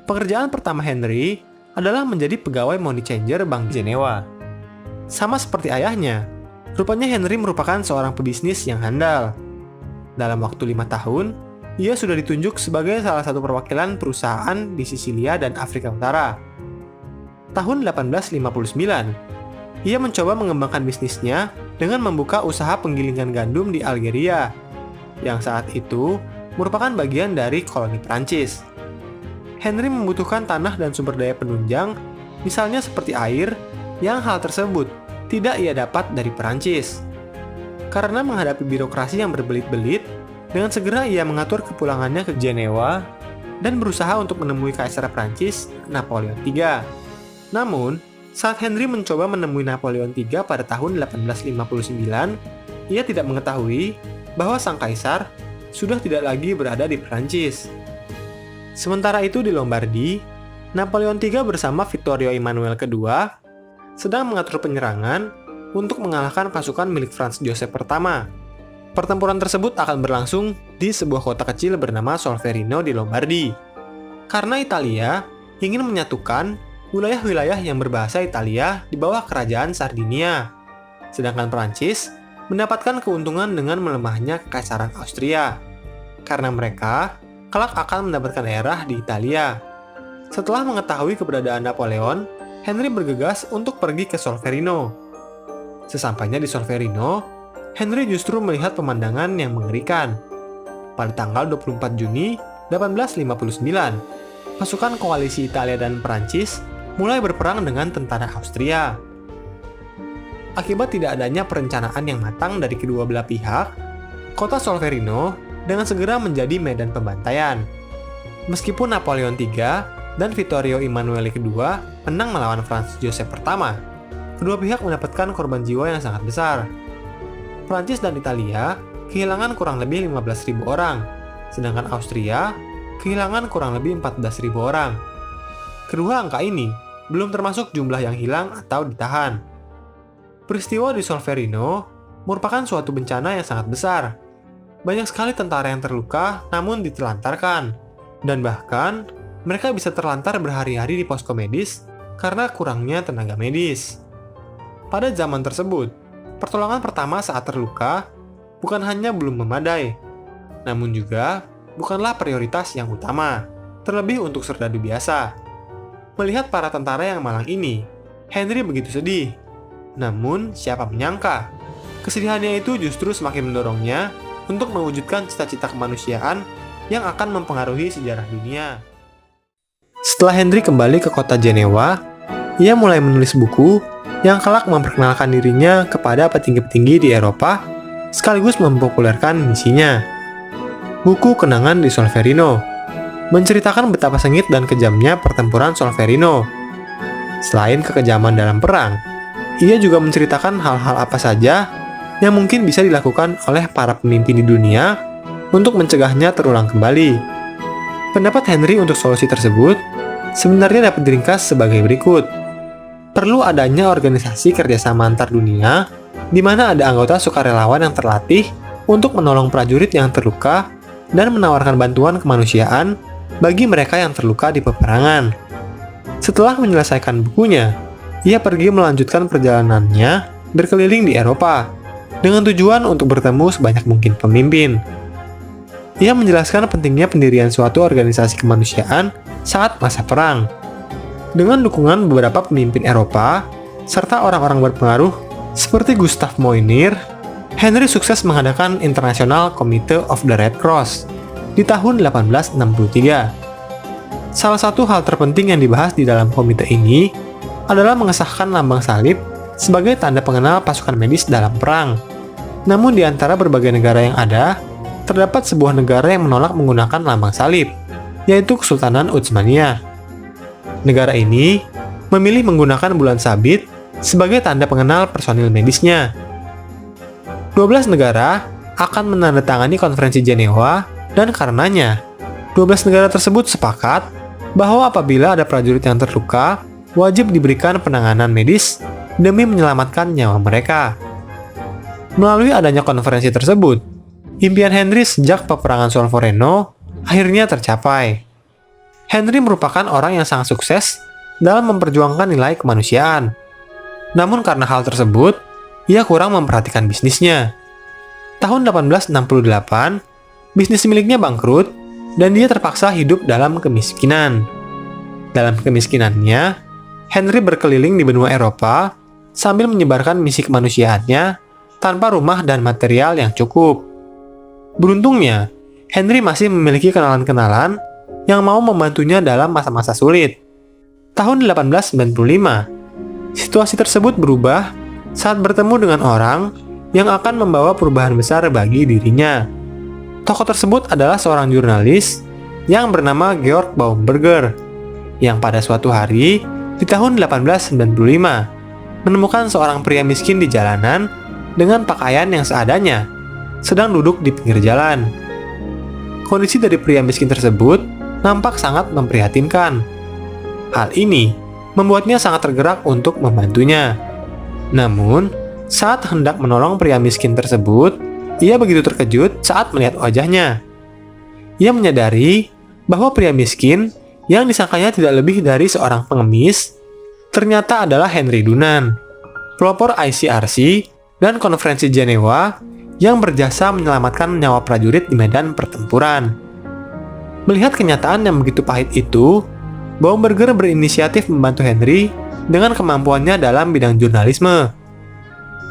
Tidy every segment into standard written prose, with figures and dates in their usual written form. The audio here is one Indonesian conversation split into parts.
Pekerjaan pertama Henry adalah menjadi pegawai money changer Bank Jenewa. Sama seperti ayahnya, rupanya Henry merupakan seorang pebisnis yang handal. Dalam waktu 5 tahun, ia sudah ditunjuk sebagai salah satu perwakilan perusahaan di Sisilia dan Afrika Utara. Tahun 1859, ia mencoba mengembangkan bisnisnya dengan membuka usaha penggilingan gandum di Algeria, yang saat itu merupakan bagian dari koloni Prancis. Henry membutuhkan tanah dan sumber daya penunjang, misalnya seperti air, yang hal tersebut tidak ia dapat dari Perancis. Karena menghadapi birokrasi yang berbelit-belit, dengan segera ia mengatur kepulangannya ke Jenewa dan berusaha untuk menemui Kaisar Prancis, Napoleon III. Namun, saat Henry mencoba menemui Napoleon III pada tahun 1859, ia tidak mengetahui bahwa sang kaisar sudah tidak lagi berada di Prancis. Sementara itu di Lombardi, Napoleon III bersama Vittorio Emanuele II sedang mengatur penyerangan untuk mengalahkan pasukan milik Franz Joseph pertama. Pertempuran tersebut akan berlangsung di sebuah kota kecil bernama Solferino di Lombardi. Karena Italia ingin menyatukan wilayah-wilayah yang berbahasa Italia di bawah kerajaan Sardinia, sedangkan Prancis mendapatkan keuntungan dengan melemahnya Kekaisaran Austria, karena mereka kelak akan mendapatkan daerah di Italia. Setelah mengetahui keberadaan Napoleon, Henry bergegas untuk pergi ke Solferino. Sesampainya di Solferino, Henry justru melihat pemandangan yang mengerikan. Pada tanggal 24 Juni 1859, pasukan koalisi Italia dan Perancis mulai berperang dengan tentara Austria. Akibat tidak adanya perencanaan yang matang dari kedua belah pihak, kota Solferino dengan segera menjadi medan pembantaian. Meskipun Napoleon III dan Vittorio Emanuele II menang melawan Franz Joseph pertama, kedua pihak mendapatkan korban jiwa yang sangat besar. Prancis dan Italia kehilangan kurang lebih 15.000 orang, sedangkan Austria kehilangan kurang lebih 14.000 orang. Kedua angka ini belum termasuk jumlah yang hilang atau ditahan. Peristiwa di Solferino merupakan suatu bencana yang sangat besar. Banyak sekali tentara yang terluka namun ditelantarkan, dan bahkan mereka bisa terlantar berhari-hari di posko medis karena kurangnya tenaga medis. Pada zaman tersebut, pertolongan pertama saat terluka bukan hanya belum memadai, namun juga bukanlah prioritas yang utama, terlebih untuk serdadu biasa. Melihat para tentara yang malang ini, Henry begitu sedih. Namun, siapa menyangka, kesedihannya itu justru semakin mendorongnya untuk mewujudkan cita-cita kemanusiaan yang akan mempengaruhi sejarah dunia. Setelah Henry kembali ke kota Jenewa, ia mulai menulis buku yang kelak memperkenalkan dirinya kepada petinggi-petinggi di Eropa, sekaligus mempopulerkan misinya. Buku Kenangan di Solferino menceritakan betapa sengit dan kejamnya pertempuran Solferino. Selain kekejaman dalam perang, ia juga menceritakan hal-hal apa saja yang mungkin bisa dilakukan oleh para pemimpin di dunia untuk mencegahnya terulang kembali. Pendapat Henry untuk solusi tersebut sebenarnya dapat diringkas sebagai berikut. Perlu adanya organisasi kerjasama antar dunia, di mana ada anggota sukarelawan yang terlatih untuk menolong prajurit yang terluka dan menawarkan bantuan kemanusiaan bagi mereka yang terluka di peperangan. Setelah menyelesaikan bukunya, ia pergi melanjutkan perjalanannya berkeliling di Eropa, dengan tujuan untuk bertemu sebanyak mungkin pemimpin. Ia menjelaskan pentingnya pendirian suatu organisasi kemanusiaan saat masa perang. Dengan dukungan beberapa pemimpin Eropa, serta orang-orang berpengaruh seperti Gustav Moynier, Henry sukses mengadakan International Committee of the Red Cross di tahun 1863. Salah satu hal terpenting yang dibahas di dalam komite ini adalah mengesahkan lambang salib sebagai tanda pengenal pasukan medis dalam perang. Namun di antara berbagai negara yang ada, terdapat sebuah negara yang menolak menggunakan lambang salib, yaitu Kesultanan Utsmaniyah. Negara ini memilih menggunakan bulan sabit sebagai tanda pengenal personil medisnya. 12 negara akan menandatangani konferensi Jenewa, dan karenanya 12 negara tersebut sepakat bahwa apabila ada prajurit yang terluka, wajib diberikan penanganan medis demi menyelamatkan nyawa mereka. Melalui adanya konferensi tersebut, impian Henry sejak peperangan Solferino akhirnya tercapai. Henry merupakan orang yang sangat sukses dalam memperjuangkan nilai kemanusiaan. Namun karena hal tersebut, ia kurang memperhatikan bisnisnya. Tahun 1868, bisnis miliknya bangkrut dan dia terpaksa hidup dalam kemiskinan. Dalam kemiskinannya, Henry berkeliling di benua Eropa sambil menyebarkan misi kemanusiaannya tanpa rumah dan material yang cukup. Beruntungnya, Henry masih memiliki kenalan-kenalan yang mau membantunya dalam masa-masa sulit. Tahun 1895, situasi tersebut berubah saat bertemu dengan orang yang akan membawa perubahan besar bagi dirinya. Tokoh tersebut adalah seorang jurnalis yang bernama Georg Baumberger, yang pada suatu hari di tahun 1895 menemukan seorang pria miskin di jalanan dengan pakaian yang seadanya, sedang duduk di pinggir jalan. Kondisi dari pria miskin tersebut nampak sangat memprihatinkan. Hal ini membuatnya sangat tergerak untuk membantunya. Namun, saat hendak menolong pria miskin tersebut, ia begitu terkejut saat melihat wajahnya. Ia menyadari bahwa pria miskin yang disangkanya tidak lebih dari seorang pengemis ternyata adalah Henry Dunant, pelopor ICRC dan Konferensi Jenewa yang berjasa menyelamatkan nyawa prajurit di medan pertempuran. Melihat kenyataan yang begitu pahit itu, Baumberger berinisiatif membantu Henry dengan kemampuannya dalam bidang jurnalisme.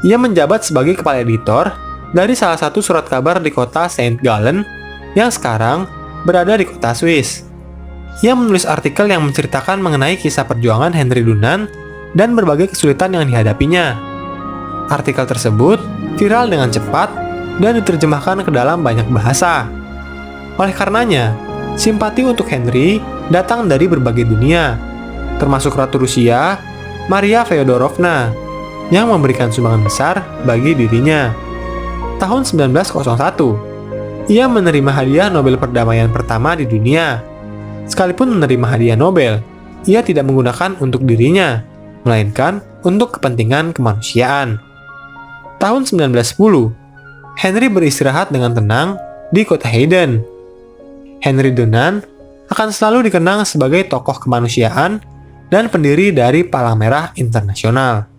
Ia menjabat sebagai kepala editor dari salah satu surat kabar di kota Saint Gallen yang sekarang berada di kota Swiss. Ia menulis artikel yang menceritakan mengenai kisah perjuangan Henry Dunant dan berbagai kesulitan yang dihadapinya. Artikel tersebut viral dengan cepat dan diterjemahkan ke dalam banyak bahasa. Oleh karenanya, simpati untuk Henry datang dari berbagai dunia, termasuk Ratu Rusia, Maria Feodorovna, yang memberikan sumbangan besar bagi dirinya. Tahun 1901, ia menerima hadiah Nobel Perdamaian pertama di dunia. Sekalipun menerima hadiah Nobel, ia tidak menggunakan untuk dirinya, melainkan untuk kepentingan kemanusiaan. Tahun 1910, Henry beristirahat dengan tenang di kota Hayden. Henry Dunant akan selalu dikenang sebagai tokoh kemanusiaan dan pendiri dari Palang Merah Internasional.